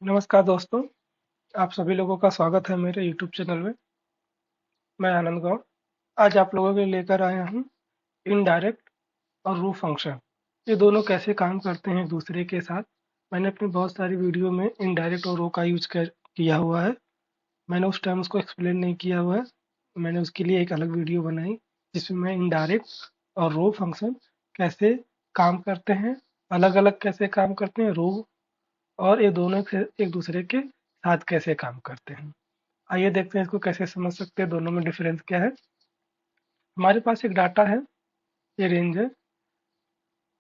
नमस्कार दोस्तों, आप सभी लोगों का स्वागत है मेरे यूट्यूब चैनल में। मैं आनंद गौड़। आज आप लोगों के लिए लेकर आया हूँ इनडायरेक्ट और रो फंक्शन। ये दोनों कैसे काम करते हैं एक दूसरे के साथ। मैंने अपनी बहुत सारी वीडियो में इनडायरेक्ट और रो का किया हुआ है। मैंने उस टाइम उसको एक्सप्लेन नहीं किया हुआ है। मैंने उसके लिए एक अलग वीडियो बनाई जिसमें मैं इनडायरेक्ट और रो फंक्शन कैसे काम करते हैं, अलग अलग कैसे काम करते हैं रो, और ये दोनों एक दूसरे के साथ कैसे काम करते हैं। आइए देखते हैं इसको कैसे समझ सकते हैं, दोनों में डिफरेंस क्या है। हमारे पास एक डाटा है, ये रेंज है,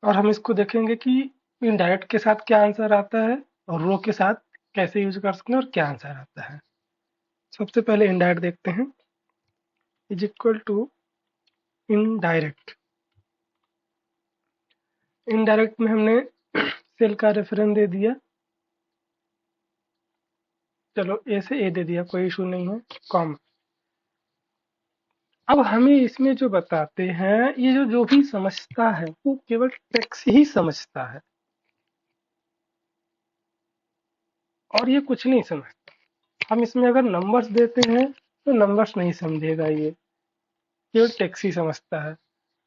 और हम इसको देखेंगे कि इनडायरेक्ट के साथ क्या आंसर आता है और रो के साथ कैसे यूज कर सकते हैं और क्या आंसर आता है। सबसे पहले इनडायरेक्ट देखते हैं। Is equal to indirect. Indirect में हमने सेल का रेफरेंस दे दिया। चलो ए से ए दे दिया, कोई इशू नहीं है, कॉम। अब हमें इसमें जो बताते हैं, ये जो जो भी समझता है वो केवल टेक्स्ट ही समझता है और ये कुछ नहीं समझता। हम इसमें अगर नंबर्स देते हैं तो नंबर्स नहीं समझेगा, ये केवल टेक्स्ट ही समझता है।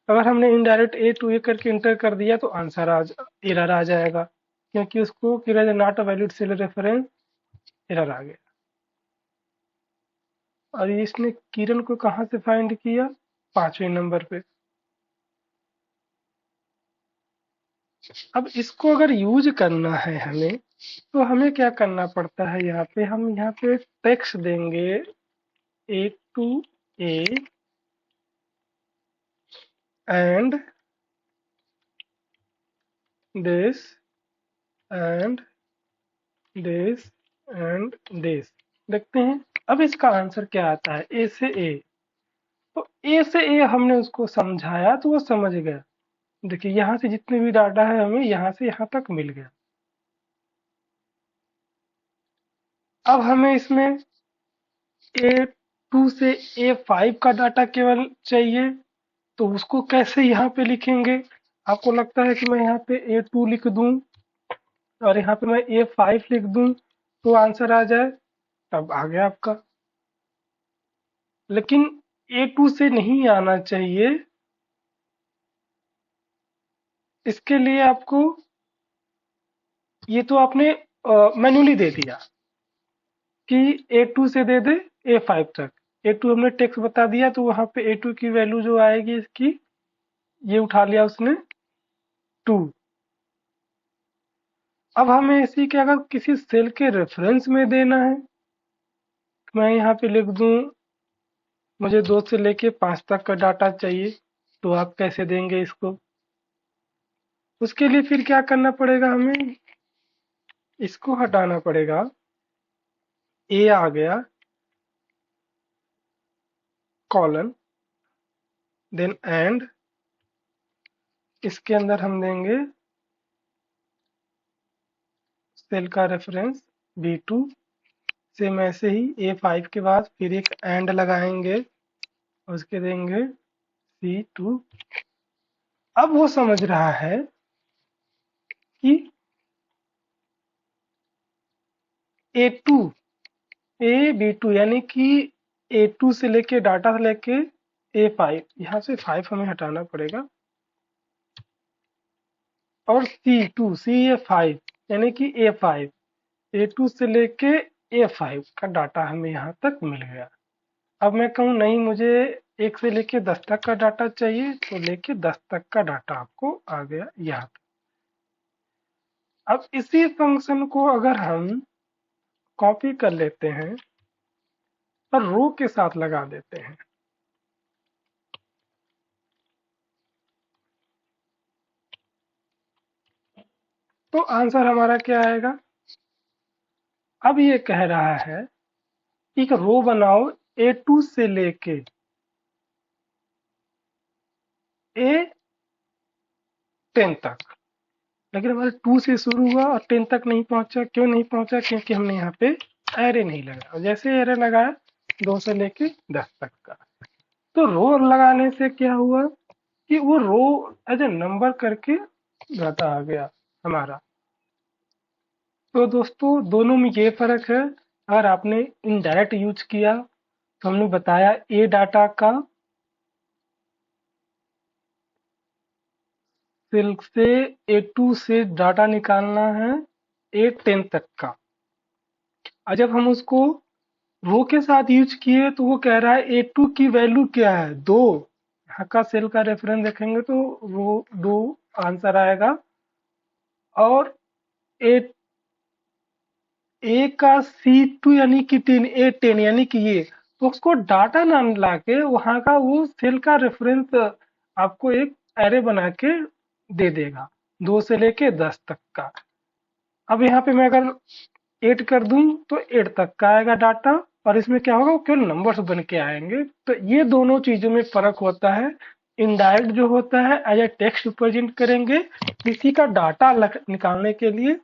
अगर हमने इनडायरेक्ट ए टू ए करके इंटर कर दिया तो आंसर एरर आ जाएगा, क्योंकि उसको not a valid cell reference error आ गया। और इसने किरण को कहाँ से फाइंड किया? 5वें नंबर पे। अब इसको अगर यूज करना है हमें, तो हमें क्या करना पड़ता है? यहाँ पे टेक्स्ट देंगे A two A and this and this and this. देखते हैं अब इसका आंसर क्या आता है। ए से ए, तो ए से ए हमने उसको समझाया तो वो समझ गया। देखिए यहाँ से जितने भी डाटा है हमें यहाँ से यहाँ तक मिल गया। अब हमें इसमें ए टू से ए फाइव का डाटा केवल चाहिए, तो उसको कैसे यहाँ पे लिखेंगे? आपको लगता है कि मैं यहाँ पे ए टू लिख दूं और यहाँ पे मैं ए फाइव लिख दूं तो आंसर आ जाए? तब आ गया आपका। लेकिन ए टू से नहीं आना चाहिए। इसके लिए आपको, ये तो आपने मैन्युअली दे दिया कि ए टू से दे दे ए फाइव तक। ए टू हमने टेक्स्ट बता दिया तो वहां पे ए टू की वैल्यू जो आएगी इसकी, ये उठा लिया उसने 2। अब हमें इसी के अगर किसी सेल के रेफरेंस में देना है, मैं यहाँ पे लिख दूं मुझे 2 से लेके 5 तक का डाटा चाहिए, तो आप कैसे देंगे इसको? उसके लिए फिर क्या करना पड़ेगा? हमें इसको हटाना पड़ेगा। ए आ गया, कॉलन, देन एंड, इसके अंदर हम देंगे सेल का रेफरेंस B2। सेम ऐसे ही A5 के बाद फिर एक एंड लगाएंगे और उसके देंगे C2। अब वो समझ रहा है कि A2 B2 यानी कि A2 से लेके डाटा लेके A5, यहाँ से 5 हमें हटाना पड़ेगा, और C A5 यानी कि A5, A2 से लेके A5 का डाटा हमें यहाँ तक मिल गया। अब मैं कहूँ नहीं, मुझे 1 से लेके 10 तक का डाटा चाहिए, तो लेके 10 तक का डाटा आपको आ गया यहाँ तक। अब इसी फंक्शन को अगर हम कॉपी कर लेते हैं और रो के साथ लगा देते हैं, तो आंसर हमारा क्या आएगा? अब ये कह रहा है कि एक रो बनाओ A2 से लेके A10 तक, लेकिन हमारे 2 से शुरू हुआ और 10 तक नहीं पहुंचा। क्यों नहीं पहुंचा? क्योंकि हमने यहाँ पे एरे नहीं लगाया, और जैसे एरे लगाया 2 से लेके 10 तक का, तो रो लगाने से क्या हुआ कि वो रो एज ए नंबर करके डाटा आ गया हमारा। तो दोस्तों दोनों में ये फर्क है। अगर आपने इनडायरेक्ट यूज किया तो हमने बताया ए डाटा का सेल से A2 से डाटा निकालना है A10 तक का। और जब हम उसको रो के साथ यूज किए तो वो कह रहा है A2 की वैल्यू क्या है, 2। यहाँ का सेल का रेफरेंस देखेंगे तो रो 2 आंसर आएगा। और ए ए का C2 यानी कि 3, A10 यानी कि ये, तो उसको डाटा नाम ला के वहां का वो सेल का रेफरेंस आपको एक एरे बना के दे देगा, 2 से लेके 10 तक का। अब यहाँ पे मैं अगर 8 कर दूं तो 8 तक का आएगा डाटा। और इसमें क्या होगा, वो केवल नंबर्स बन के आएंगे। तो ये दोनों चीजों में फर्क होता है। इनडायरेक्ट जो होता है एज ए टेक्स्ट रिप्रेजेंट करेंगे किसी का डाटा निकालने के लिए,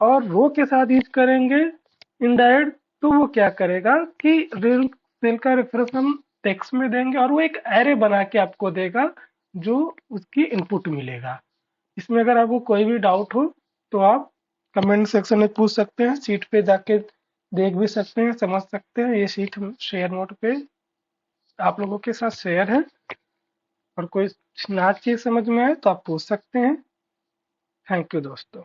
और रो के साथ यूज करेंगे इनडायरेक्ट, तो वो क्या करेगा कि रियल सेल का रेफरेंस हम टेक्स्ट में देंगे और वो एक एरे बना के आपको देगा जो उसकी इनपुट मिलेगा। इसमें अगर आपको कोई भी डाउट हो तो आप कमेंट सेक्शन में पूछ सकते हैं, शीट पे जाके देख भी सकते हैं, समझ सकते हैं। ये शीट हम शेयर नोट पे आप लोगों के साथ शेयर है, और कोई ना चीज समझ में आए तो आप पूछ सकते हैं। थैंक यू दोस्तों।